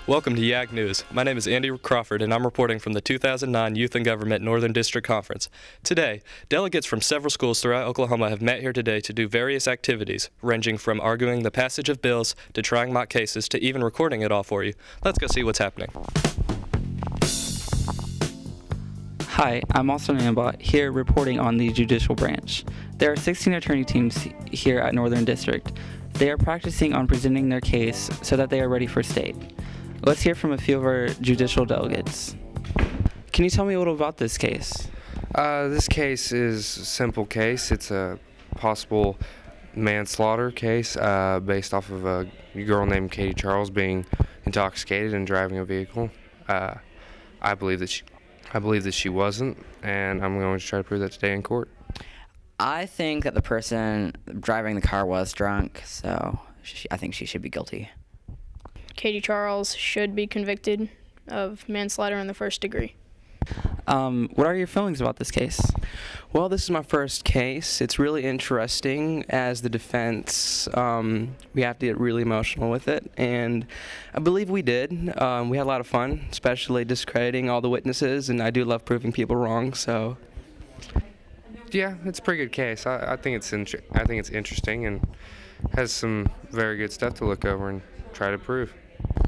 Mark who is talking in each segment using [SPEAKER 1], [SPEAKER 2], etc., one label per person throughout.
[SPEAKER 1] Welcome to YAG News. My name is Andy Crawford, and I'm reporting from the 2009 Youth and Government Northern District Conference. Today, delegates from several schools throughout Oklahoma have met here today to do various activities, ranging from arguing the passage of bills to trying mock cases to even recording it all for you. Let's go see what's happening.
[SPEAKER 2] Hi, I'm Austin Ambot, here reporting on the judicial branch. There are 16 attorney teams here at Northern District. They are practicing on presenting their case so that they are ready for state. Let's hear from a few of our judicial delegates. Can you tell me a little about this case?
[SPEAKER 3] This case is a simple case. It's a possible manslaughter case based off of a girl named Katie Charles being intoxicated and driving a vehicle. I believe that she wasn't, and I'm going to try to prove that today in court.
[SPEAKER 4] I think that the person driving the car was drunk, so I think she should be guilty.
[SPEAKER 5] Katie Charles should be convicted of manslaughter in the first degree.
[SPEAKER 2] What are your feelings about this case?
[SPEAKER 6] Well, this is my first case. It's really interesting. As the defense, we have to get really emotional with it, and I believe we did. We had a lot of fun, especially discrediting all the witnesses, and I do love proving people wrong. So,
[SPEAKER 3] yeah, it's a pretty good case. I think it's interesting and has some very good stuff to look over and try to prove.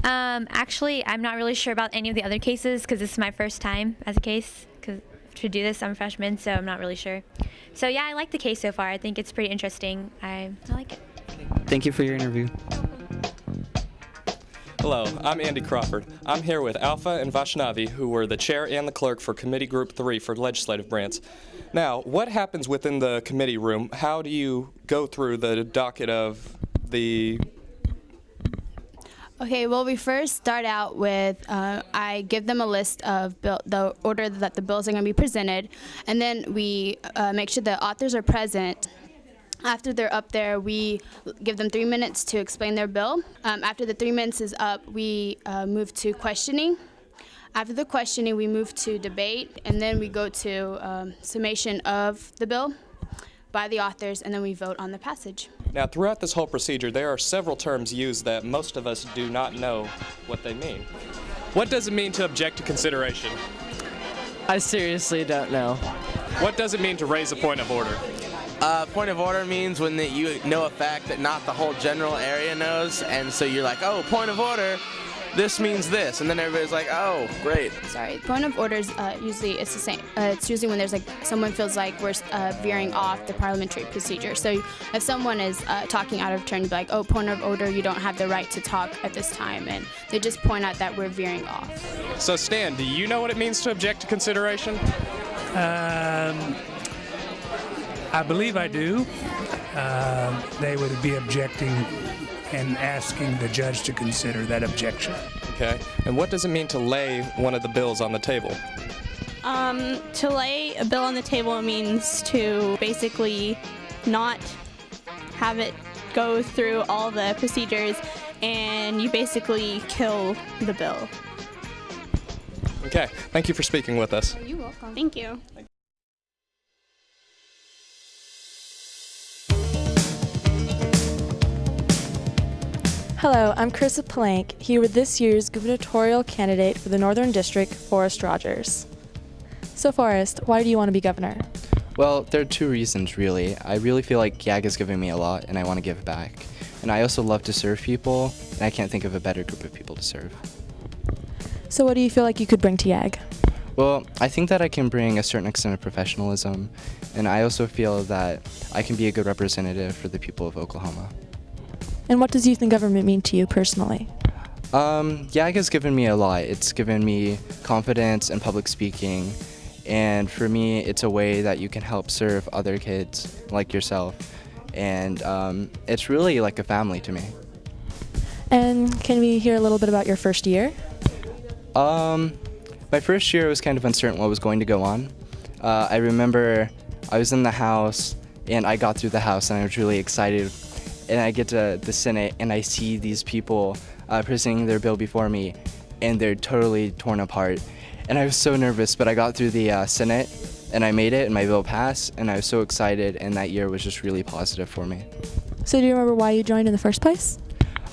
[SPEAKER 7] Actually, I'm not really sure about any of the other cases because this is my first time as a case to do this. I'm a freshman, so I'm not really sure. So yeah, I like the case so far. I think it's pretty interesting. I like it.
[SPEAKER 2] Thank you for your interview.
[SPEAKER 1] Hello, I'm Andy Crawford. I'm here with Alpha and Vaishnavi, who were the chair and the clerk for Committee Group 3 for Legislative Branch. Now, what happens within the committee room? How do you go through the docket of the...
[SPEAKER 8] Okay, well, we first start out with, I give them a list of the order that the bills are going to be presented, and then we make sure the authors are present. After they're up there, we give them 3 minutes to explain their bill. After the 3 minutes is up, we move to questioning. After the questioning, we move to debate, and then we go to summation of the bill by the authors, and then we vote on the passage.
[SPEAKER 1] Now, throughout this whole procedure, there are several terms used that most of us do not know what they mean. What does it mean to object to consideration?
[SPEAKER 9] I seriously don't know.
[SPEAKER 1] What does it mean to raise a point of order?
[SPEAKER 9] Point of order means when you know a fact that not the whole general area knows, and so you're like, oh, point of order, this means this, and then everybody's like, oh, great.
[SPEAKER 8] Sorry, point of orders, usually it's the same. It's usually when there's someone feels like we're veering off the parliamentary procedure. So if someone is talking out of turn, you'd be like, oh, point of order, you don't have the right to talk at this time, and they just point out that we're veering off.
[SPEAKER 1] So Stan, do you know what it means to object to consideration?
[SPEAKER 10] I believe I do. They would be objecting and asking the judge to consider that objection.
[SPEAKER 1] Okay. And what does it mean to lay one of the bills on the table?
[SPEAKER 11] To lay a bill on the table means to basically not have it go through all the procedures, and you basically kill the bill.
[SPEAKER 1] Okay. Thank you for speaking with us.
[SPEAKER 11] You're welcome. Thank you.
[SPEAKER 12] Hello, I'm Carissa Palank, here with this year's gubernatorial candidate for the Northern District, Forrest Rogers. So Forrest, why do you want to be governor?
[SPEAKER 13] Well, there are two reasons really. I really feel like YAG has given me a lot and I want to give back. And I also love to serve people, and I can't think of a better group of people to serve.
[SPEAKER 12] So what do you feel like you could bring to YAG?
[SPEAKER 13] Well, I think that I can bring a certain extent of professionalism, and I also feel that I can be a good representative for the people of Oklahoma.
[SPEAKER 12] And what does youth and government mean to you personally?
[SPEAKER 13] YAG has given me a lot. It's given me confidence in public speaking, and for me, it's a way that you can help serve other kids like yourself, and it's really like a family to me.
[SPEAKER 12] And can we hear a little bit about your first year?
[SPEAKER 13] My first year was kind of uncertain what was going to go on. I remember I was in the House, and I got through the House, and I was really excited. And I get to the Senate, and I see these people presenting their bill before me, and they're totally torn apart. And I was so nervous, but I got through the Senate, and I made it, and my bill passed, and I was so excited, and that year was just really positive for me.
[SPEAKER 12] So do you remember why you joined in the first place?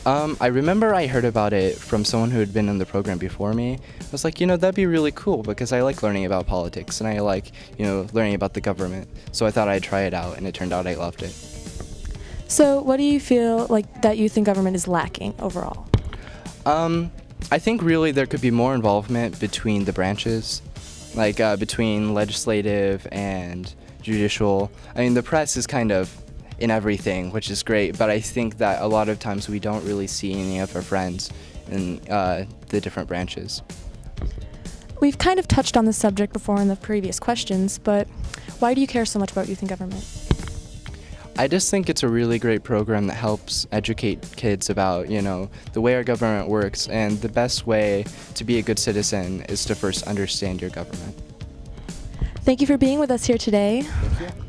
[SPEAKER 13] I remember I heard about it from someone who had been in the program before me. I was like, that'd be really cool because I like learning about politics and I like, learning about the government. So I thought I'd try it out, and it turned out I loved it.
[SPEAKER 12] So what do you feel like that youth in government is lacking overall?
[SPEAKER 13] I think really there could be more involvement between the branches, like between legislative and judicial. I mean, the press is kind of in everything, which is great, but I think that a lot of times we don't really see any of our friends in the different branches.
[SPEAKER 12] We've kind of touched on this subject before in the previous questions, but why do you care so much about youth in government?
[SPEAKER 13] I just think it's a really great program that helps educate kids about, the way our government works, and the best way to be a good citizen is to first understand your government.
[SPEAKER 12] Thank you for being with us here today.
[SPEAKER 13] Thank you.